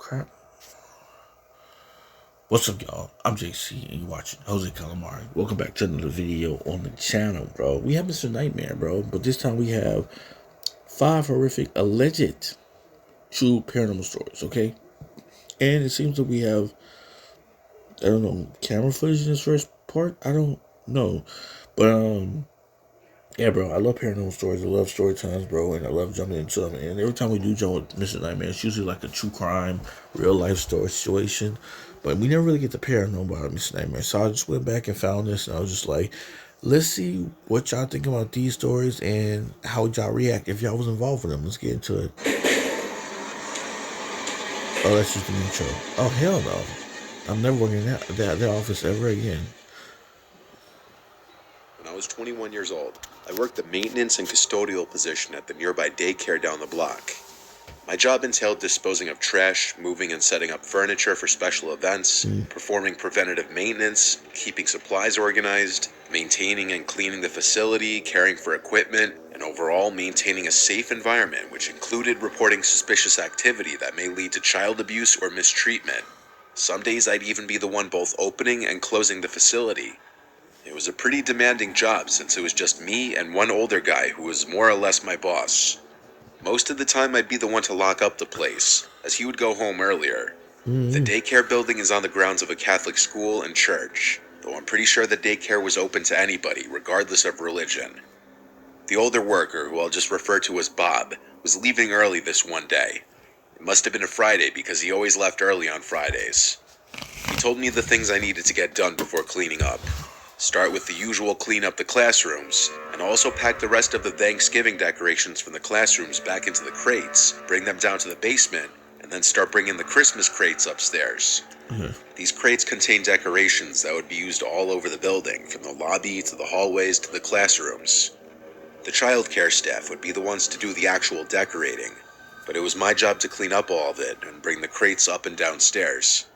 Crap. What's up, y'all? I'm JC, and you're watching Jose Calamari. Welcome back to another video on the channel, bro. We have Mr. Nightmare, bro, but this time we have 5 horrific alleged true paranormal stories, okay? And it seems that we have, I don't know, camera footage in this first part? I don't know. But, yeah, bro, I love paranormal stories. I love story times, bro, and I love jumping into them. And every time we do jump with Mr. Nightmare, it's usually like a true crime, real life story situation. But we never really get the paranormal about Mr. Nightmare. So I just went back and found this, and I was just like, let's see what y'all think about these stories and how y'all react if y'all was involved with them. Let's get into it. Oh, that's just an intro. Oh, hell no. I'm never working in that office ever again. When I was 21 years old, I worked the maintenance and custodial position at the nearby daycare down the block. My job entailed disposing of trash, moving and setting up furniture for special events, performing preventative maintenance, keeping supplies organized, maintaining and cleaning the facility, caring for equipment, and overall maintaining a safe environment, which included reporting suspicious activity that may lead to child abuse or mistreatment. Some days I'd even be the one both opening and closing the facility. It was a pretty demanding job since it was just me and one older guy who was more or less my boss. Most of the time I'd be the one to lock up the place, as he would go home earlier. The daycare building is on the grounds of a Catholic school and church, though I'm pretty sure the daycare was open to anybody, regardless of religion. The older worker, who I'll just refer to as Bob, was leaving early this one day. It must have been a Friday because he always left early on Fridays. He told me the things I needed to get done before cleaning up. Start with the usual clean up the classrooms, and also pack the rest of the Thanksgiving decorations from the classrooms back into the crates, bring them down to the basement, and then start bringing the Christmas crates upstairs. These crates contain decorations that would be used all over the building, from the lobby to the hallways to the classrooms. The childcare staff would be the ones to do the actual decorating, but it was my job to clean up all of it and bring the crates up and downstairs.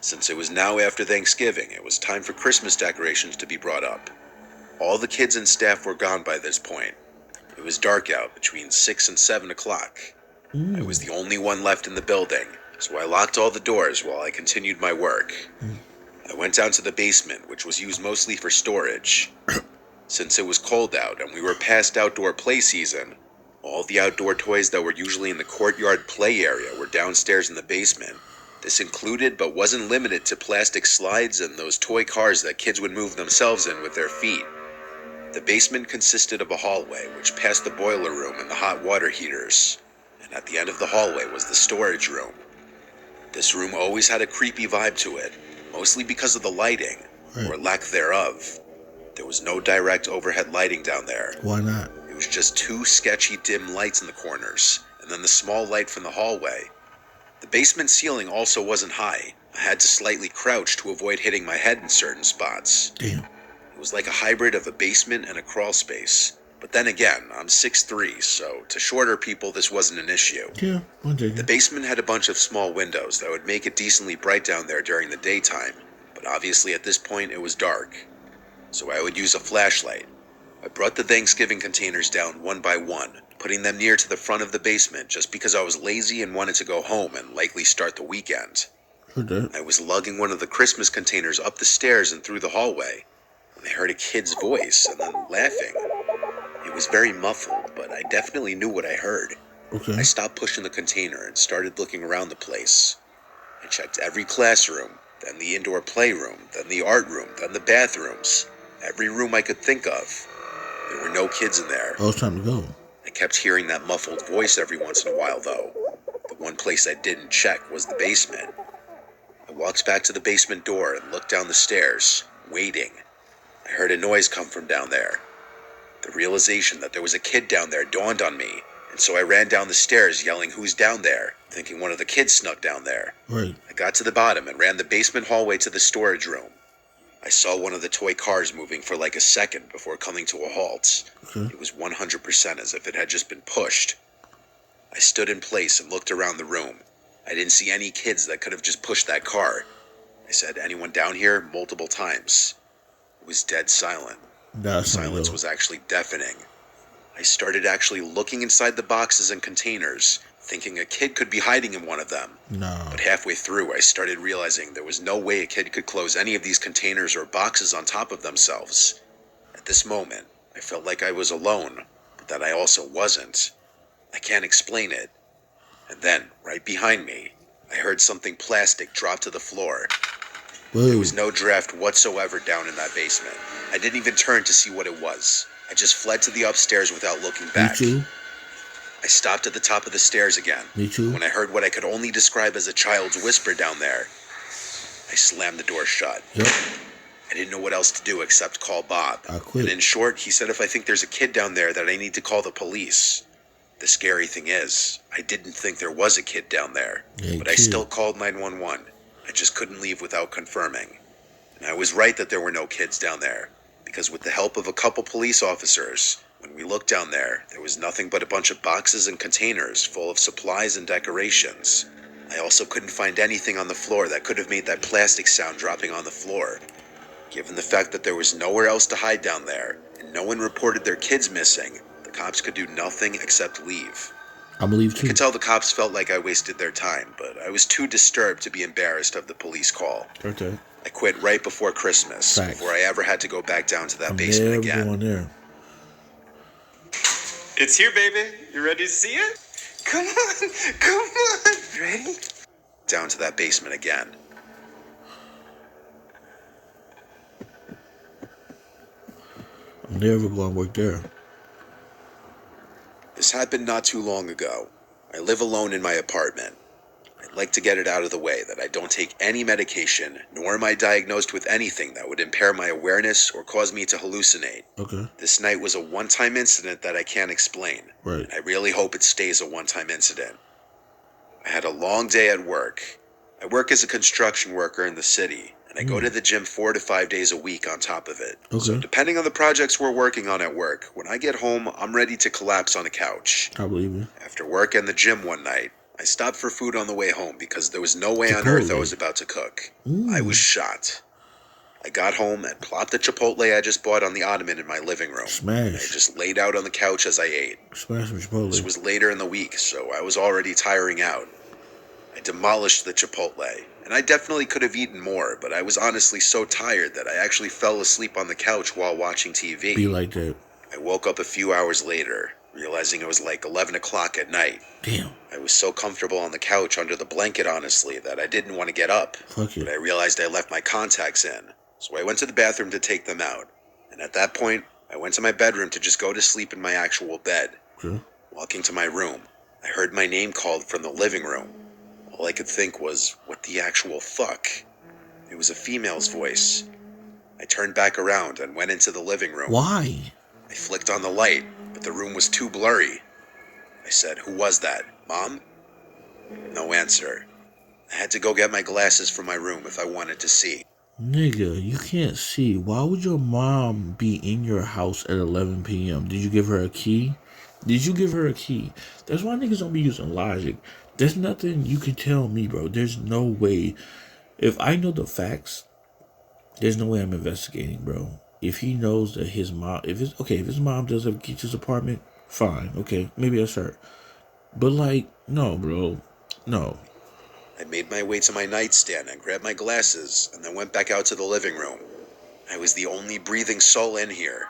Since it was now after Thanksgiving, it was time for Christmas decorations to be brought up. All the kids and staff were gone by this point. It was dark out between 6 and 7 o'clock. I was the only one left in the building, so I locked all the doors while I continued my work. I went down to the basement, which was used mostly for storage. Since it was cold out and we were past outdoor play season, all the outdoor toys that were usually in the courtyard play area were downstairs in the basement. This included but wasn't limited to plastic slides and those toy cars that kids would move themselves in with their feet. The basement consisted of a hallway which passed the boiler room and the hot water heaters, and at the end of the hallway was the storage room. This room always had a creepy vibe to it, mostly because of the lighting, or lack thereof. There was no direct overhead lighting down there. Why not? It was just 2 sketchy dim lights in the corners, and then the small light from the hallway. The basement ceiling also wasn't high. I had to slightly crouch to avoid hitting my head in certain spots. Damn. It was like a hybrid of a basement and a crawl space. But then again, I'm 6'3", so to shorter people this wasn't an issue. Yeah, I'll dig The it. basement had a bunch of small windows that would make it decently bright down there during the daytime, but obviously at this point it was dark. So I would use a flashlight. I brought the Thanksgiving containers down one by one, putting them near to the front of the basement just because I was lazy and wanted to go home and likely start the weekend. Heard that. I was lugging one of the Christmas containers up the stairs and through the hallway when I heard a kid's voice and then laughing. It was very muffled, but I definitely knew what I heard. Okay. I stopped pushing the container and started looking around the place. I checked every classroom, then the indoor playroom, then the art room, then the bathrooms. Every room I could think of. There were no kids in there. Oh, it's time to go. I kept hearing that muffled voice every once in a while, though. The one place I didn't check was the basement. I walked back to the basement door and looked down the stairs, waiting. I heard a noise come from down there. The realization that there was a kid down there dawned on me, and so I ran down the stairs yelling, "Who's down there?" thinking one of the kids snuck down there. Right. I got to the bottom and ran the basement hallway to the storage room. I saw one of the toy cars moving for like a second before coming to a halt. Okay. It was 100% as if it had just been pushed. I stood in place and looked around the room. I didn't see any kids that could have just pushed that car. I said, "Anyone down here?" multiple times. It was dead silent. Nah, The silence was actually deafening. I started actually looking inside the boxes and containers, thinking a kid could be hiding in one of them. No. But halfway through, I started realizing there was no way a kid could close any of these containers or boxes on top of themselves. At this moment, I felt like I was alone, but that I also wasn't. I can't explain it. And then, right behind me, I heard something plastic drop to the floor. Whoa. There was no draft whatsoever down in that basement. I didn't even turn to see what it was. I just fled to the upstairs without looking back. Me too. I stopped at the top of the stairs again. Me too. When I heard what I could only describe as a child's whisper down there, I slammed the door shut. Yep. I didn't know what else to do except call Bob. I quit. And in short, he said if I think there's a kid down there that I need to call the police. The scary thing is, I didn't think there was a kid down there, but I still called 911. I just couldn't leave without confirming. And I was right that there were no kids down there, because with the help of a couple police officers, when we looked down there was nothing but a bunch of boxes and containers full of supplies and decorations. I also couldn't find anything on the floor that could have made that plastic sound dropping on the floor. Given the fact that there was nowhere else to hide down there, and no one reported their kids missing, the cops could do nothing except leave. I believe too. I could tell the cops felt like I wasted their time, but I was too disturbed to be embarrassed of the police call. Okay. I quit right before Christmas, Thanks. before I ever had to go back down to that I'm basement never again. going there. It's here, baby. You ready to see it? Come on, come on. Ready? Down to that basement again. I'm never going to work there. This happened not too long ago. I live alone in my apartment. I'd like to get it out of the way that I don't take any medication, nor am I diagnosed with anything that would impair my awareness or cause me to hallucinate. Okay. This night was a one-time incident that I can't explain. Right. And I really hope it stays a one-time incident. I had a long day at work. I work as a construction worker in the city, and I go to the gym 4 to 5 days a week on top of it. Okay. So depending on the projects we're working on at work, when I get home, I'm ready to collapse on a couch. I believe you. After work and the gym one night, I stopped for food on the way home because there was no way on earth I was about to cook. I was shot. I got home and plopped the Chipotle I just bought on the ottoman in my living room. Smash. I just laid out on the couch as I ate. Smash some Chipotle. This was later in the week, so I was already tiring out. I demolished the Chipotle, and I definitely could have eaten more, but I was honestly so tired that I actually fell asleep on the couch while watching TV. Be like that. I woke up a few hours later, realizing it was like 11 o'clock at night. Damn. I was so comfortable on the couch under the blanket, honestly, that I didn't want to get up. Fuck it. But I realized I left my contacts in, so I went to the bathroom to take them out. And at that point, I went to my bedroom to just go to sleep in my actual bed. Sure. Walking to my room, I heard my name called from the living room. All I could think was, what the actual fuck? It was a female's voice. I turned back around and went into the living room. Why? I flicked on the light, but the room was too blurry. I said, "Who was that? Mom?" No answer. I had to go get my glasses from my room if I wanted to see. Nigga, you can't see. Why would your mom be in your house at 11 p.m.? Did you give her a key? Did you give her a key? That's why niggas don't be using logic. There's nothing you can tell me, bro. There's no way. If I know the facts, there's no way I'm investigating, bro. If he knows that his mom, if his mom does have keys to his apartment, fine. Okay, maybe that's her. But like, no, bro. No. I made my way to my nightstand and grabbed my glasses and then went back out to the living room. I was the only breathing soul in here.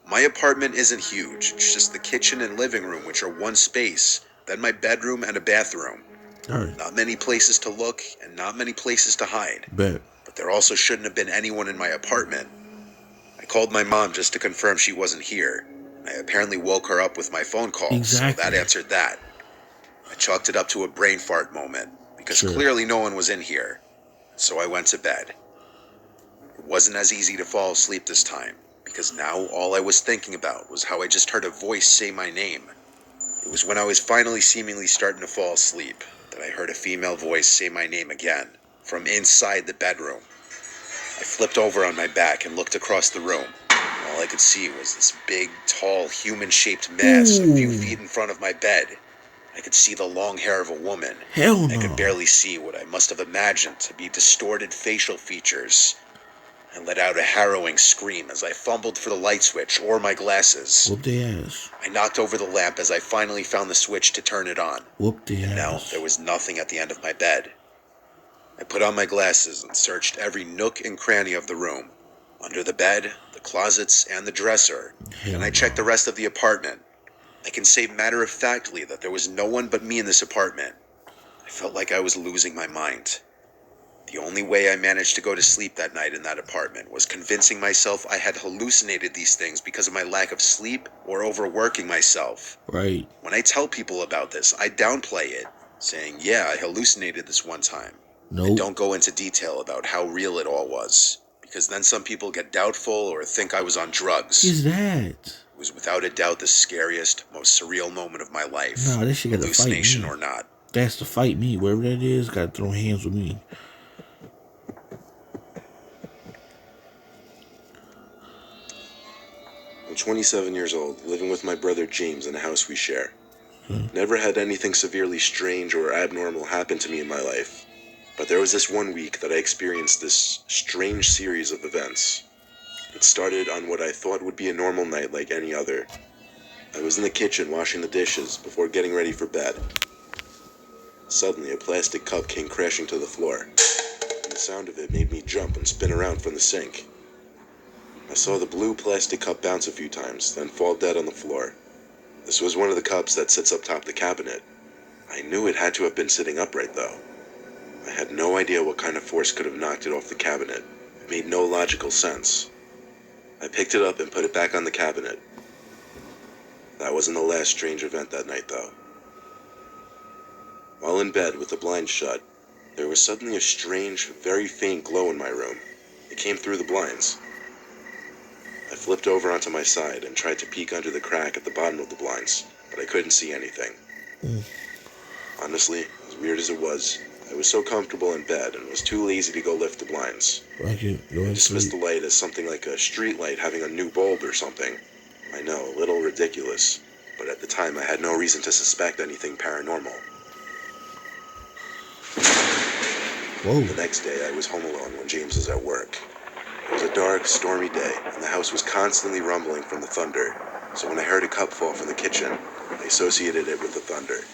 My apartment isn't huge. It's just the kitchen and living room, which are one space, then my bedroom and a bathroom. Alright. Not many places to look and not many places to hide. Bet. But there also shouldn't have been anyone in my apartment. I called my mom just to confirm she wasn't here. I apparently woke her up with my phone call, Exactly. so that answered that. I chalked it up to a brain fart moment, because Sure. clearly no one was in here. So I went to bed. It wasn't as easy to fall asleep this time, because now all I was thinking about was how I just heard a voice say my name. It was when I was finally seemingly starting to fall asleep that I heard a female voice say my name again, from inside the bedroom. I flipped over on my back and looked across the room. All I could see was this big, tall, human-shaped mass a few feet in front of my bed. I could see the long hair of a woman. Hell I no. could barely see what I must have imagined to be distorted facial features. I let out a harrowing scream as I fumbled for the light switch or my glasses. Whoop their ass. I knocked over the lamp as I finally found the switch to turn it on. Whoop their And no, ass. there was nothing at the end of my bed. I put on my glasses and searched every nook and cranny of the room. Under the bed, the closets, and the dresser. Hell And I checked no. the rest of the apartment. I can say matter-of-factly that there was no one but me in this apartment. I felt like I was losing my mind. The only way I managed to go to sleep that night in that apartment was convincing myself I had hallucinated these things because of my lack of sleep or overworking myself. Right. When I tell people about this, I downplay it, saying, yeah, I hallucinated this one time. And Nope. don't go into detail about how real it all was, because then some people get doubtful or think I was on drugs. Is that? It was without a doubt the scariest, most surreal moment of my life. Nah, this shit gotta fight hallucination me. or not. That's to fight me. Wherever that is, gotta throw hands with me. I'm 27 years old, living with my brother James in a house we share. Never had anything severely strange or abnormal happen to me in my life. But there was this one week that I experienced this strange series of events. It started on what I thought would be a normal night like any other. I was in the kitchen washing the dishes before getting ready for bed. Suddenly, a plastic cup came crashing to the floor, and the sound of it made me jump and spin around from the sink. I saw the blue plastic cup bounce a few times, then fall dead on the floor. This was one of the cups that sits up top the cabinet. I knew it had to have been sitting upright, though. I had no idea what kind of force could have knocked it off the cabinet. It made no logical sense. I picked it up and put it back on the cabinet. That wasn't the last strange event that night, though. While in bed with the blinds shut, there was suddenly a strange, very faint glow in my room. It came through the blinds. I flipped over onto my side and tried to peek under the crack at the bottom of the blinds, but I couldn't see anything. Honestly, as weird as it was, I was so comfortable in bed and was too lazy to go lift the blinds. I Dismissed the light as something like a street light having a new bulb or something. I know, a little ridiculous, but at the time I had no reason to suspect anything paranormal. Whoa. The next day I was home alone when James was at work. It was a dark, stormy day, and the house was constantly rumbling from the thunder, so when I heard a cup fall from the kitchen, I associated it with the thunder.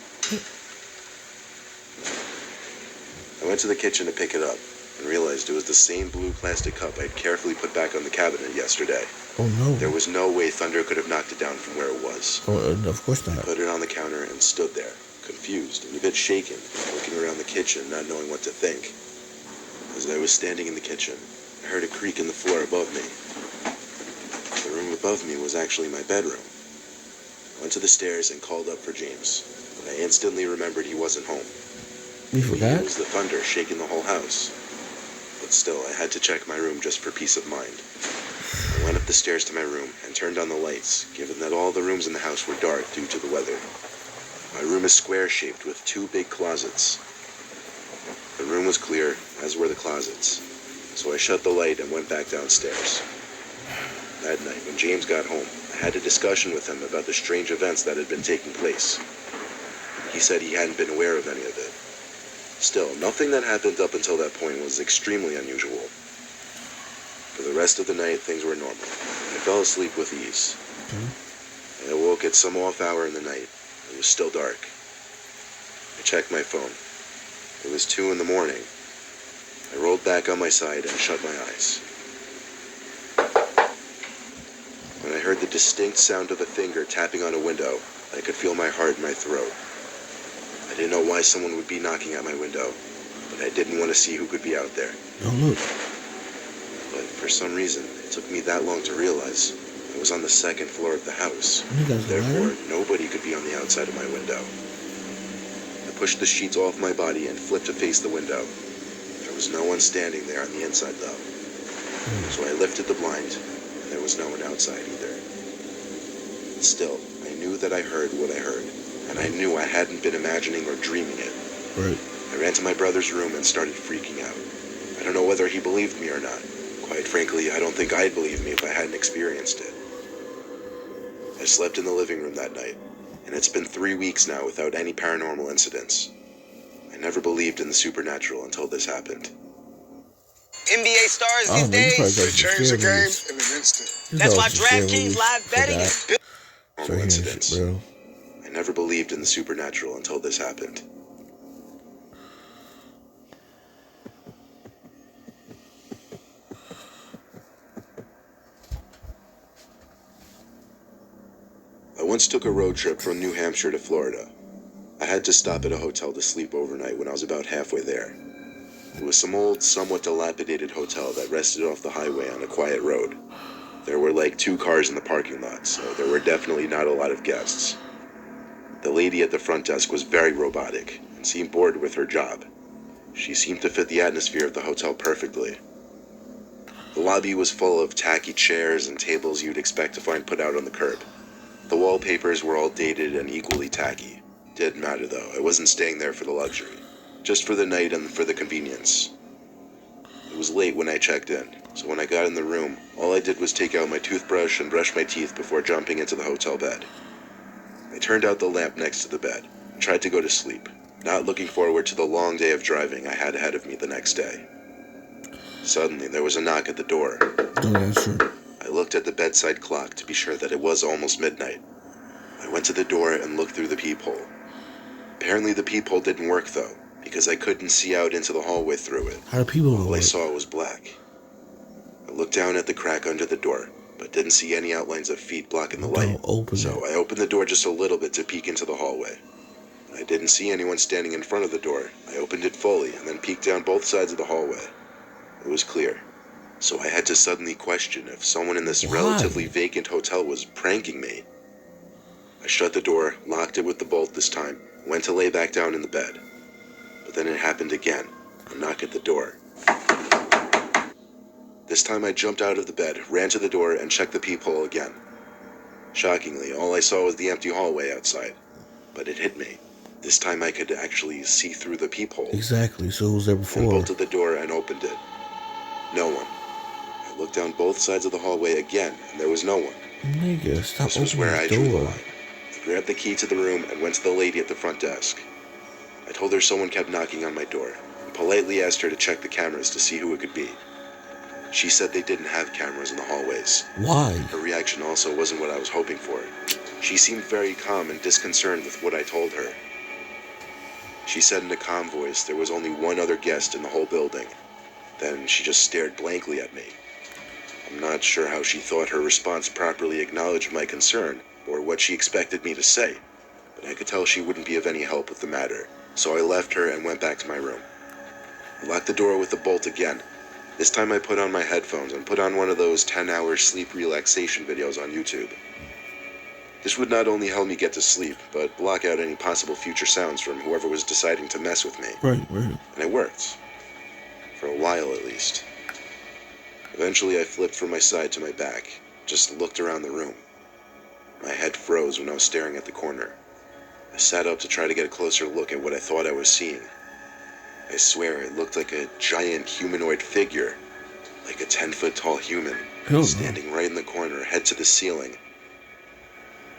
I went to the kitchen to pick it up, and realized it was the same blue plastic cup I'd carefully put back on the cabinet yesterday. Oh no. There was no way thunder could have knocked it down from where it was. Oh, of course not. I put it on the counter and stood there, confused and a bit shaken, looking around the kitchen, not knowing what to think. As I was standing in the kitchen, I heard a creak in the floor above me. The room above me was actually my bedroom. I went to the stairs and called up for James, but I instantly remembered he wasn't home. You forgot? It was the thunder shaking the whole house. But still, I had to check my room just for peace of mind. I went up the stairs to my room and turned on the lights, given that all the rooms in the house were dark due to the weather. My room is square-shaped with two big closets. The room was clear, as were the closets, so I shut the light and went back downstairs. That night, when James got home, I had a discussion with him about the strange events that had been taking place. He said he hadn't been aware of any of it. Still, nothing that happened up until that point was extremely unusual. For the rest of the night, things were normal. I fell asleep with ease. I awoke at some off hour in the night. It was still dark. I checked my phone. It was 2 in the morning. I rolled back on my side and shut my eyes. When I heard the distinct sound of a finger tapping on a window, I could feel my heart in my throat. I didn't know why someone would be knocking at my window, but I didn't want to see who could be out there. Oh look. But for some reason, it took me that long to realize I was on the second floor of the house. Therefore, nobody could be on the outside of my window. I pushed the sheets off my body and flipped to face the window. There was no one standing there on the inside, though. So I lifted the blind, and there was no one outside either. Still, I knew that I heard what I heard, and I knew I hadn't been imagining or dreaming it. Right. I ran to my brother's room and started freaking out. I don't know whether he believed me or not. Quite frankly, I don't think I'd believe me if I hadn't experienced it. I slept in the living room that night, and it's been 3 weeks now without any paranormal incidents. I never believed in the supernatural until this happened. NBA stars I don't know. You probably these got days. some Change the scary game movies. in an instant. You That's got why some scary DraftKings movies. live betting Forgot. is built. Start Normal hearing shit, incidents. bro. I never believed in the supernatural until this happened. I once took a road trip from New Hampshire to Florida. I had to stop at a hotel to sleep overnight when I was about halfway there. It was some old, somewhat dilapidated hotel that rested off the highway on a quiet road. There were like 2 cars in the parking lot, so there were definitely not a lot of guests. The lady at the front desk was very robotic and seemed bored with her job. She seemed to fit the atmosphere of the hotel perfectly. The lobby was full of tacky chairs and tables you'd expect to find put out on the curb. The wallpapers were all dated and equally tacky. Didn't matter though, I wasn't staying there for the luxury. Just for the night and for the convenience. It was late when I checked in, so when I got in the room, all I did was take out my toothbrush and brush my teeth before jumping into the hotel bed. I turned out the lamp next to the bed and tried to go to sleep, not looking forward to the long day of driving I had ahead of me the next day. Suddenly, there was a knock at the door. Don't answer. I looked at the bedside clock to be sure that it was almost midnight. I went to the door and looked through the peephole. Apparently the peephole didn't work though, because I couldn't see out into the hallway through it. How do people All I work? saw was black. I looked down at the crack under the door, but didn't see any outlines of feet blocking the light. Don't open So it. I opened the door just a little bit to peek into the hallway. I didn't see anyone standing in front of the door. I opened it fully and then peeked down both sides of the hallway. It was clear. So I had to suddenly question if someone in this Why? relatively vacant hotel was pranking me. I shut the door, locked it with the bolt this time, went to lay back down in the bed. But then it happened again, a knock at the door. This time I jumped out of the bed, ran to the door, and checked the peephole again. Shockingly, all I saw was the empty hallway outside. But it hit me. This time I could actually see through the peephole. Exactly. So it was there I before. bolted the door and opened it. No one. I looked down both sides of the hallway again, and there was no one. Nigga, stop This was where opening I the drew the door. line. I grabbed the key to the room and went to the lady at the front desk. I told her someone kept knocking on my door, and politely asked her to check the cameras to see who it could be. She said they didn't have cameras in the hallways. Why? Her reaction also wasn't what I was hoping for. She seemed very calm and disconcerted with what I told her. She said in a calm voice there was only one other guest in the whole building. Then she just stared blankly at me. I'm not sure how she thought her response properly acknowledged my concern, or what she expected me to say, but I could tell she wouldn't be of any help with the matter, so I left her and went back to my room. I locked the door with the bolt again. This time I put on my headphones and put on one of those 10-hour sleep relaxation videos on YouTube. This would not only help me get to sleep, but block out any possible future sounds from whoever was deciding to mess with me. Right. And it worked. For a while at least. Eventually I flipped from my side to my back, just looked around the room. My head froze when I was staring at the corner. I sat up to try to get a closer look at what I thought I was seeing. I swear it looked like a giant humanoid figure, like a 10-foot tall human, Hell no. standing right in the corner, head to the ceiling.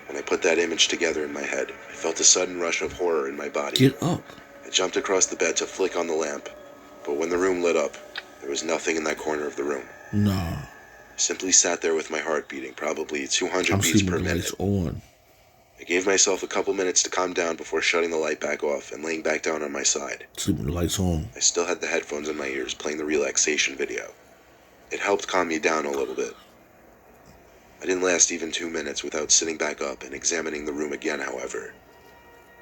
When I put that image together in my head, I felt a sudden rush of horror in my body. Get up. I jumped across the bed to flick on the lamp, but when the room lit up, there was nothing in that corner of the room. Nah. I simply sat there with my heart beating probably 200 I'm beats sleeping per with the minute. lights on. I gave myself a couple minutes to calm down before shutting the light back off and laying back down on my side. Sleeping with the lights on. I still had the headphones in my ears playing the relaxation video. It helped calm me down a little bit. I didn't last even 2 minutes without sitting back up and examining the room again, however.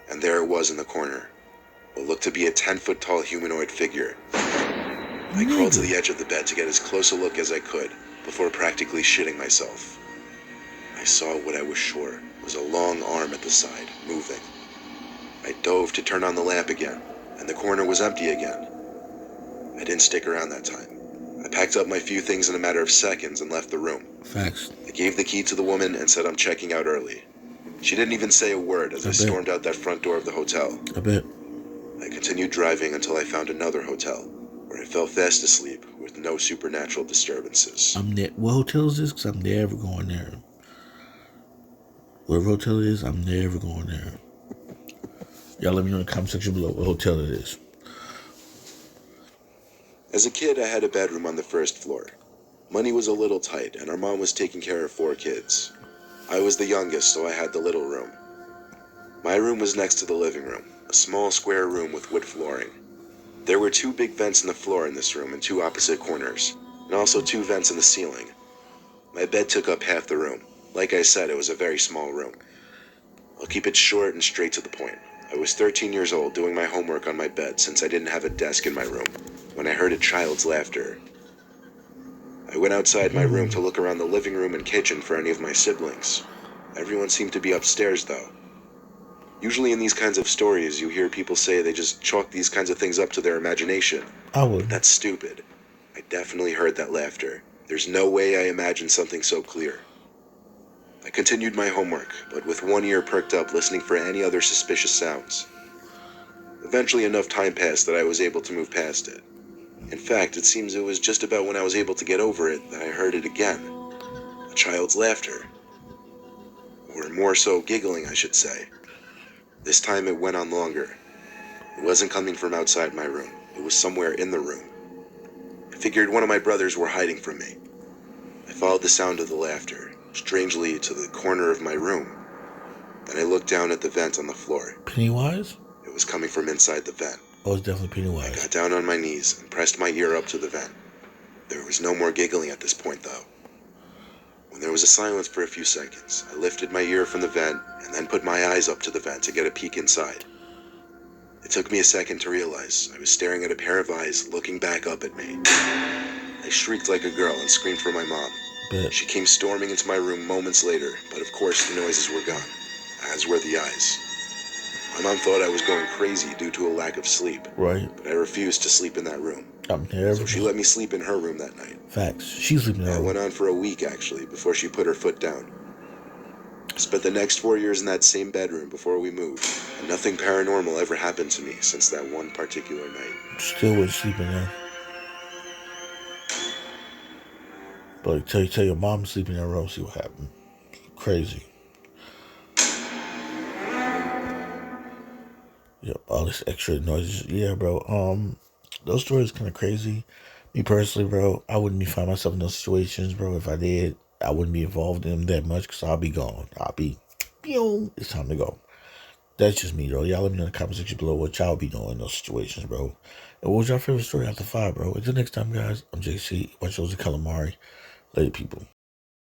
And there it was in the corner, what looked to be a 10-foot tall humanoid figure. I crawled to the edge of the bed to get as close a look as I could before practically shitting myself. I saw what I was sure was a long arm at the side, moving. I dove to turn on the lamp again, and the corner was empty again. I didn't stick around that time. I packed up my few things in a matter of seconds and left the room. Facts. I gave the key to the woman and said I'm checking out early. She didn't even say a word as I stormed out that front door of the hotel. I bet. I continued driving until I found another hotel, where I fell fast asleep with no supernatural disturbances. What hotel is this? Because I'm never going there. Whatever hotel it is, I'm never going there. Y'all let me know in the comment section below what hotel it is. As a kid, I had a bedroom on the first floor. Money was a little tight, and our mom was taking care of 4 kids. I was the youngest, so I had the little room. My room was next to the living room, a small square room with wood flooring. There were 2 big vents in the floor in this room in 2 opposite corners, and also 2 vents in the ceiling. My bed took up half the room. Like I said, it was a very small room. I'll keep it short and straight to the point. I was 13 years old doing my homework on my bed since I didn't have a desk in my room when I heard a child's laughter. I went outside my room to look around the living room and kitchen for any of my siblings. Everyone seemed to be upstairs though. Usually in these kinds of stories, you hear people say they just chalk these kinds of things up to their imagination. I But would. that's stupid. I definitely heard that laughter. There's no way I imagined something so clear. I continued my homework, but with one ear perked up listening for any other suspicious sounds. Eventually enough time passed that I was able to move past it. In fact, it seems it was just about when I was able to get over it that I heard it again. A child's laughter. Or more so, giggling, I should say. This time it went on longer. It wasn't coming from outside my room. It was somewhere in the room. I figured one of my brothers were hiding from me. I followed the sound of the laughter, strangely to the corner of my room. Then I looked down at the vent on the floor. Pennywise? It was coming from inside the vent. Oh, it's definitely I Pennywise. got down on my knees and pressed my ear up to the vent. There was no more giggling at this point, though. When there was a silence for a few seconds, I lifted my ear from the vent and then put my eyes up to the vent to get a peek inside. It took me a second to realize I was staring at a pair of eyes looking back up at me. I shrieked like a girl and screamed for my mom. Bet. She came storming into my room moments later, but of course the noises were gone, as were the eyes. My mom thought I was going crazy due to a lack of sleep, Right. but I refused to sleep in that room. I'm here. So she let me sleep in her room that night. Facts. She's sleeping That there. went on for a week, actually, before she put her foot down. I spent the next 4 years in that same bedroom before we moved, and nothing paranormal ever happened to me since that one particular night. Still was sleeping there. But tell your mom to sleep in that room, see what happened. Crazy. Yep, all this extra noises. Yeah, bro. Those stories kind of crazy. Me personally, bro, I wouldn't be find myself in those situations, bro. If I did, I wouldn't be involved in them that much because I'll be gone. It's time to go. That's just me, bro. Y'all let me know in the comment section below what y'all be doing in those situations, bro. And what was your favorite story after 5, bro? Until next time, guys, I'm JC. Watch those of Calamari. Later, people.